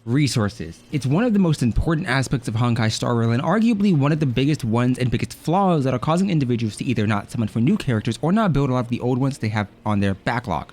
Resources. It's one of the most important aspects of Honkai Star Rail and arguably one of the biggest ones and biggest flaws that are causing individuals to either not summon for new characters or not build a lot of the old ones they have on their backlog.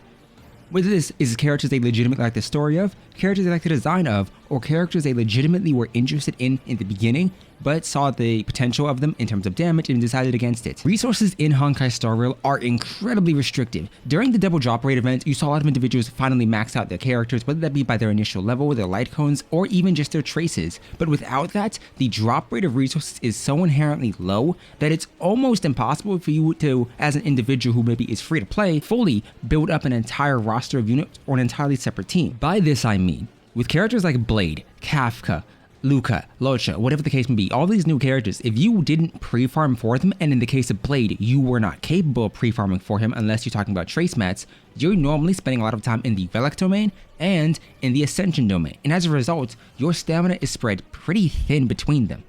Whether this is characters they legitimately like the story of, characters they like the design of, or characters they legitimately were interested in the beginning, but saw the potential of them in terms of damage and decided against it. Resources in Honkai Star Rail are incredibly restrictive. During the double drop rate event, you saw a lot of individuals finally max out their characters, whether that be by their initial level, their light cones, or even just their traces. But without that, the drop rate of resources is so inherently low that it's almost impossible for you to, as an individual who maybe is free to play, fully build up an entire roster of units or an entirely separate team. By this I mean, with characters like Blade, Kafka, Luca, Locha, whatever the case may be, all these new characters, if you didn't pre-farm for them, and in the case of Blade, you were not capable of pre-farming for him unless you're talking about trace mats, you're normally spending a lot of time in the Relic domain and in the Ascension domain, and as a result, your stamina is spread pretty thin between them.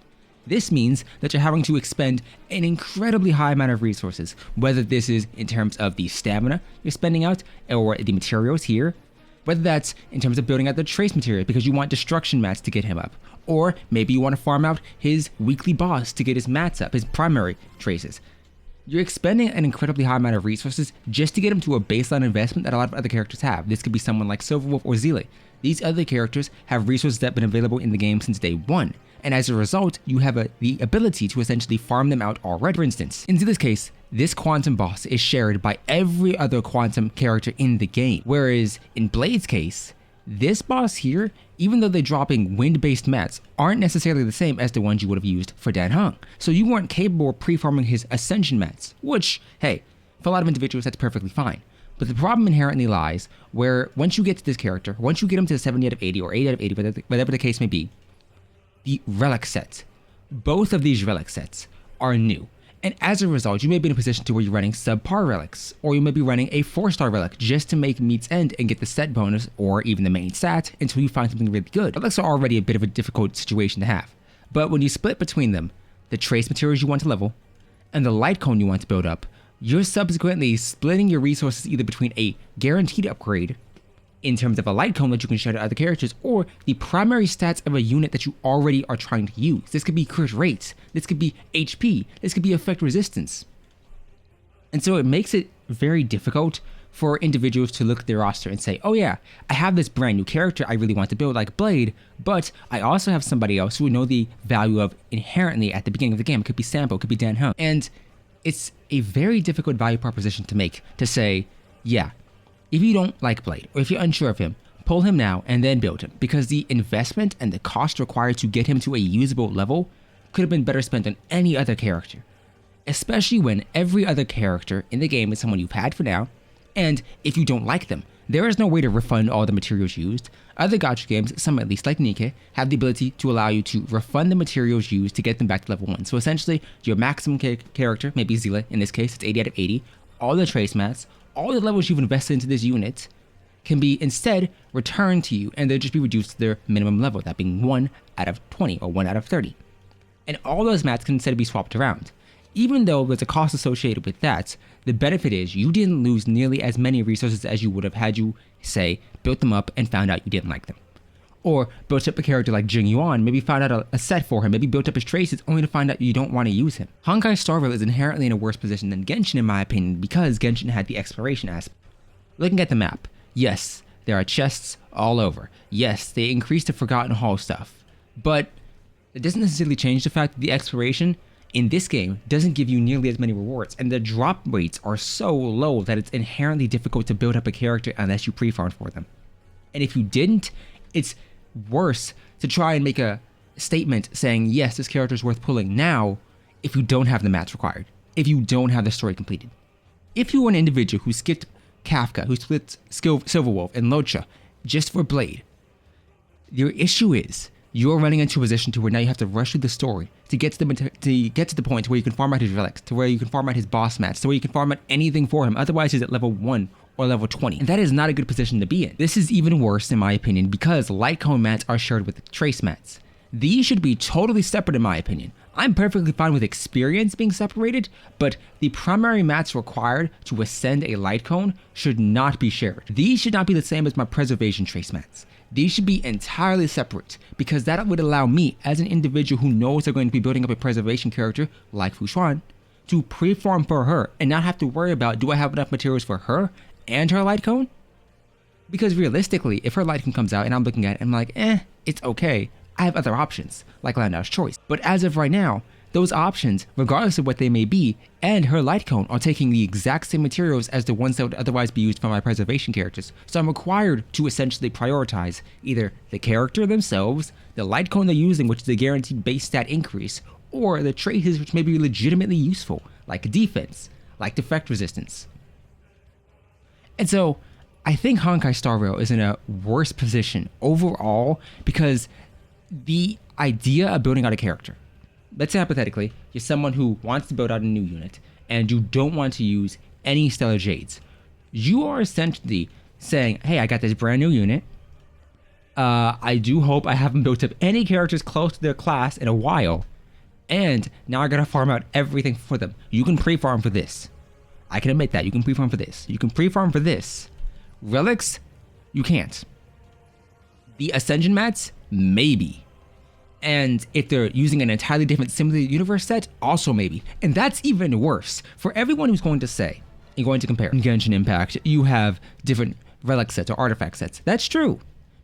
This means that you're having to expend an incredibly high amount of resources, whether this is in terms of the stamina you're spending out, or the materials here, whether that's in terms of building out the trace material because you want destruction mats to get him up, or maybe you want to farm out his weekly boss to get his mats up, his primary traces. You're expending an incredibly high amount of resources just to get him to a baseline investment that a lot of other characters have. This could be someone like Silverwolf or Zile. These other characters have resources that have been available in the game since day one, and as a result, you have the ability to essentially farm them out already. For instance, in Zile's case, this Quantum boss is shared by every other Quantum character in the game, whereas in Blade's case, this boss here, even though they're dropping wind-based mats, aren't necessarily the same as the ones you would have used for Dan Heng. So you weren't capable of pre-farming his Ascension mats, which, hey, for a lot of individuals that's perfectly fine. But the problem inherently lies where once you get to this character, once you get him to 70 out of 80 or 8 out of 80, whatever the case may be, the Relic set, both of these Relic sets are new. And as a result, you may be in a position to where you're running subpar relics, or you may be running a 4-star relic just to make meets end and get the set bonus or even the main stat until you find something really good. Relics are already a bit of a difficult situation to have. But when you split between them, the trace materials you want to level and the light cone you want to build up, you're subsequently splitting your resources either between a guaranteed upgrade in terms of a light cone that you can share to other characters, or the primary stats of a unit that you already are trying to use. This could be crit rates, this could be HP, this could be effect resistance. And so it makes it very difficult for individuals to look at their roster and say, oh yeah, I have this brand new character I really want to build like Blade, but I also have somebody else who would know the value of inherently at the beginning of the game. It could be Sampo, it could be Dan Heng. And it's a very difficult value proposition to make, to say, yeah, if you don't like Blade, or if you're unsure of him, pull him now and then build him, because the investment and the cost required to get him to a usable level could have been better spent on any other character. Especially when every other character in the game is someone you've had for now, and if you don't like them, there is no way to refund all the materials used. Other gacha games, some at least like Nikke, have the ability to allow you to refund the materials used to get them back to level 1. So essentially, your maximum character, maybe Zile, in this case it's 80 out of 80, all the trace mats, all the levels you've invested into this unit can be instead returned to you, and they'll just be reduced to their minimum level, that being 1 out of 20 or 1 out of 30. And all those mats can instead be swapped around. Even though there's a cost associated with that, the benefit is you didn't lose nearly as many resources as you would have had you, say, built them up and found out you didn't like them. Or built up a character like Jing Yuan, maybe found out a set for him, maybe built up his traces only to find out you don't want to use him. Honkai Star Rail is inherently in a worse position than Genshin in my opinion, because Genshin had the exploration aspect. Looking at the map, yes, there are chests all over. Yes, they increased the Forgotten Hall stuff. But it doesn't necessarily change the fact that the exploration in this game doesn't give you nearly as many rewards, and the drop rates are so low that it's inherently difficult to build up a character unless you pre-farm for them. And if you didn't, it's worse to try and make a statement saying, yes, this character is worth pulling now if you don't have the mats required, if you don't have the story completed. If you were an individual who skipped Kafka, who split Silverwolf and Locha just for Blade, your issue is you're running into a position to where now you have to rush through the story to get to the point where you can farm out his relics, to where you can farm out his boss mats, to where you can farm out anything for him. Otherwise, he's at level 1 or level 20. And that is not a good position to be in. This is even worse in my opinion because light cone mats are shared with trace mats. These should be totally separate in my opinion. I'm perfectly fine with experience being separated, but the primary mats required to ascend a light cone should not be shared. These should not be the same as my preservation trace mats. these should be entirely separate, because that would allow me, as an individual who knows they're going to be building up a preservation character like Fushuan, to pre-farm for her and not have to worry about, do I have enough materials for her and her light cone? Because realistically, if her light cone comes out and I'm looking at it, I'm like, it's okay. I have other options, like Landau's Choice. But as of right now, those options, regardless of what they may be, and her light cone are taking the exact same materials as the ones that would otherwise be used for my preservation characters. So I'm required to essentially prioritize either the character themselves, the light cone they're using, which is a guaranteed base stat increase, or the traits which may be legitimately useful, like defense, like defect resistance. And so I think Honkai Star Rail is in a worse position overall because the idea of building out a character, let's say hypothetically, you're someone who wants to build out a new unit and you don't want to use any Stellar Jades. You are essentially saying, hey, I got this brand new unit. I do hope I haven't built up any characters close to their class in a while. And now I gotta farm out everything for them. You can pre-farm for this. I can admit that. You can pre-farm for this. You can pre-farm for this. Relics, you can't. The Ascension mats, maybe. And if they're using an entirely different simulated universe set, also maybe. And that's even worse. For everyone who's going to say, and going to compare, in Genshin Impact, you have different relic sets or artifact sets. That's true.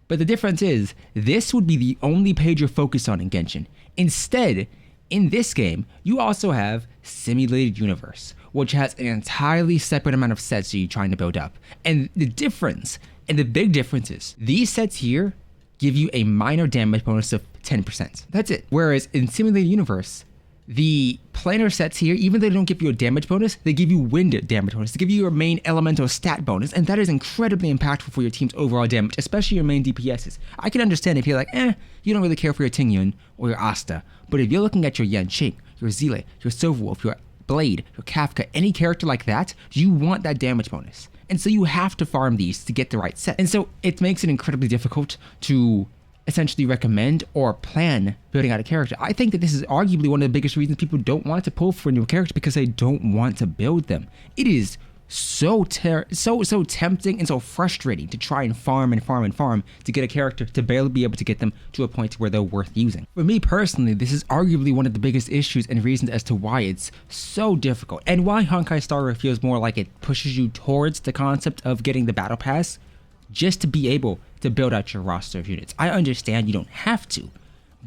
But the difference is, this would be the only page you're focused on in Genshin. Instead, in this game, you also have Simulated Universe, which has an entirely separate amount of sets that you're trying to build up. And the difference, and the big difference is, these sets here give you a minor damage bonus of 10%. That's it. Whereas in Simulated Universe, the planar sets here, even though they don't give you a damage bonus, they give you wind damage bonus. They give you your main elemental stat bonus, and that is incredibly impactful for your team's overall damage, especially your main DPSs. I can understand if you're like, you don't really care for your Tingyun or your Asta, but if you're looking at your Yanqing, your Zile, your Silverwolf, your Blade, your Kafka, any character like that, you want that damage bonus. And so you have to farm these to get the right set. And so it makes it incredibly difficult to essentially recommend or plan building out a character. I think that this is arguably one of the biggest reasons people don't want to pull for new characters, because they don't want to build them. It is so tempting and so frustrating to try and farm to get a character to barely be able to get them to a point where they're worth using. For me personally, this is arguably one of the biggest issues and reasons as to why it's so difficult, and why Honkai Star Rail feels more like it pushes you towards the concept of getting the battle pass just to be able to build out your roster of units. I understand you don't have to,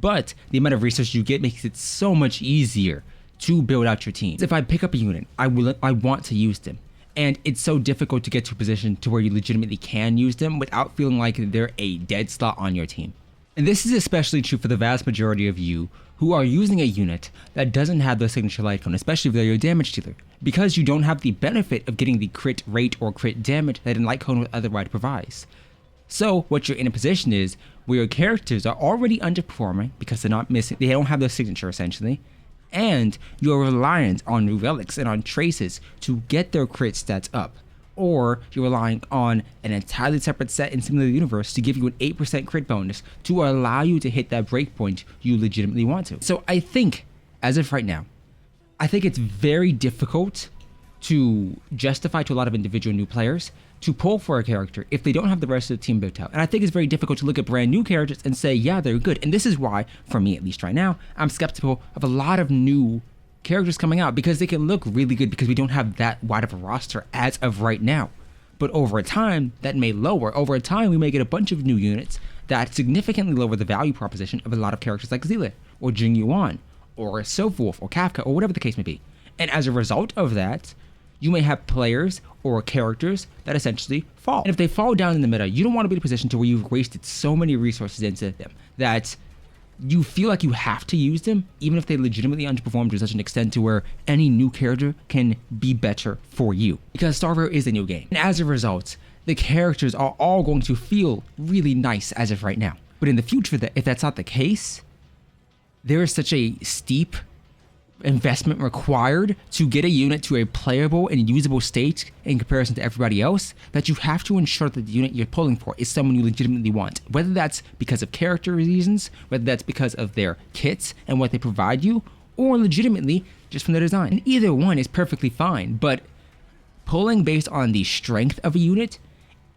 but the amount of resources you get makes it so much easier to build out your team. If I pick up a unit, I want to use them. And it's so difficult to get to a position to where you legitimately can use them without feeling like they're a dead slot on your team. And this is especially true for the vast majority of you who are using a unit that doesn't have the signature light cone, especially if they're your damage dealer, because you don't have the benefit of getting the crit rate or crit damage that a light cone would otherwise provides. So what you're in a position is where your characters are already underperforming because they're not missing, they don't have their signature essentially, and you're reliant on relics and on traces to get their crit stats up, or you're relying on an entirely separate set in Simulated Universe to give you an 8% crit bonus to allow you to hit that breakpoint you legitimately want to. So I think, as of right now, I think it's very difficult to justify to a lot of individual new players to pull for a character if they don't have the rest of the team built out. And I think it's very difficult to look at brand new characters and say, yeah, they're good. And this is why, for me at least right now, I'm skeptical of a lot of new characters coming out, because they can look really good because we don't have that wide of a roster as of right now. But over time, that may lower. Over time, we may get a bunch of new units that significantly lower the value proposition of a lot of characters like Zile, or Jing Yuan, or Silverwolf, or Kafka, or whatever the case may be. And as a result of that, you may have players or characters that essentially fall. And if they fall down in the meta, you don't want to be in a position to where you've wasted so many resources into them that you feel like you have to use them, even if they legitimately underperform to such an extent to where any new character can be better for you. Because Star Rail is a new game. And as a result, the characters are all going to feel really nice as of right now. But in the future, if that's not the case, there is such a steep investment required to get a unit to a playable and usable state in comparison to everybody else that you have to ensure that the unit you're pulling for is someone you legitimately want. Whether that's because of character reasons, whether that's because of their kits and what they provide you, or legitimately just from their design. And either one is perfectly fine, but pulling based on the strength of a unit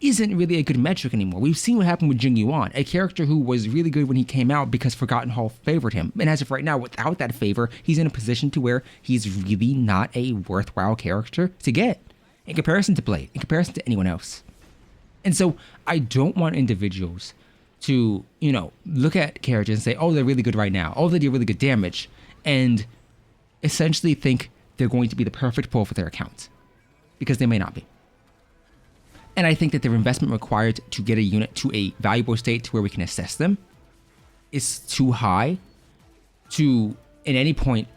isn't really a good metric anymore. We've seen what happened with Jing Yuan, a character who was really good when he came out because Forgotten Hall favored him. And as of right now, without that favor, he's in a position to where he's really not a worthwhile character to get in comparison to Blade, in comparison to anyone else. And so I don't want individuals to, look at characters and say, oh, they're really good right now. Oh, they do really good damage. And essentially think they're going to be the perfect pull for their account, because they may not be. And I think that their investment required to get a unit to a valuable state to where we can assess them is too high to, at any point,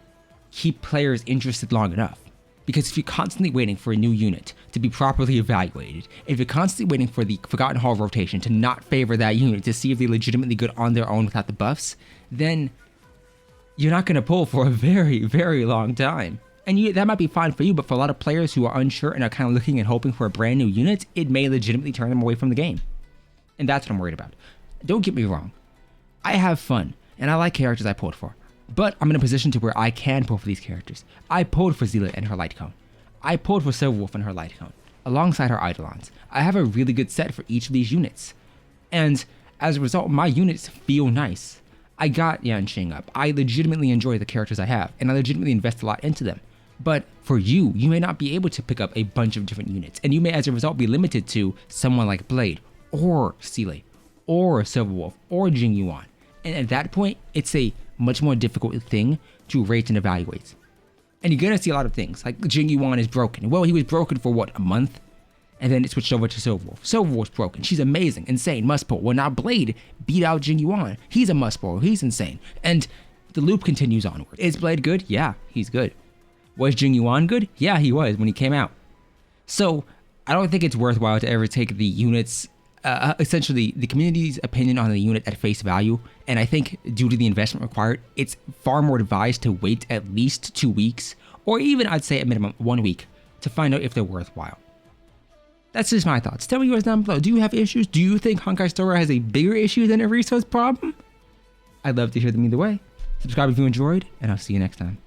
keep players interested long enough. Because if you're constantly waiting for a new unit to be properly evaluated, if you're constantly waiting for the Forgotten Hall rotation to not favor that unit to see if they're legitimately good on their own without the buffs, then you're not going to pull for a very, very long time. And that might be fine for you, but for a lot of players who are unsure and are kind of looking and hoping for a brand new unit, it may legitimately turn them away from the game. And that's what I'm worried about. Don't get me wrong. I have fun, and I like characters I pulled for. But I'm in a position to where I can pull for these characters. I pulled for Zealot and her Light Cone. I pulled for Silverwolf and her Light Cone, alongside her Eidolons. I have a really good set for each of these units. And as a result, my units feel nice. I got Yanqing up. I legitimately enjoy the characters I have, and I legitimately invest a lot into them. But for you may not be able to pick up a bunch of different units, and you may as a result be limited to someone like Blade, or Seele, or Silverwolf, or Jing Yuan. And at that point, it's a much more difficult thing to rate and evaluate. And you're gonna see a lot of things, like Jing Yuan is broken. Well, he was broken for what, a month? And then it switched over to Silverwolf. Silverwolf's broken. She's amazing, insane, must pull. Well, now Blade beat out Jing Yuan. He's a must pull. He's insane. And the loop continues onward. Is Blade good? Yeah, he's good. Was Jing Yuan good? Yeah, he was when he came out. So I don't think it's worthwhile to ever take the units, essentially the community's opinion on the unit at face value. And I think due to the investment required, it's far more advised to wait at least 2 weeks, or even I'd say at minimum 1 week, to find out if they're worthwhile. That's just my thoughts. Tell me yours down below. Do you have issues? Do you think Honkai Star Rail has a bigger issue than a resource problem? I'd love to hear them either way. Subscribe if you enjoyed, and I'll see you next time.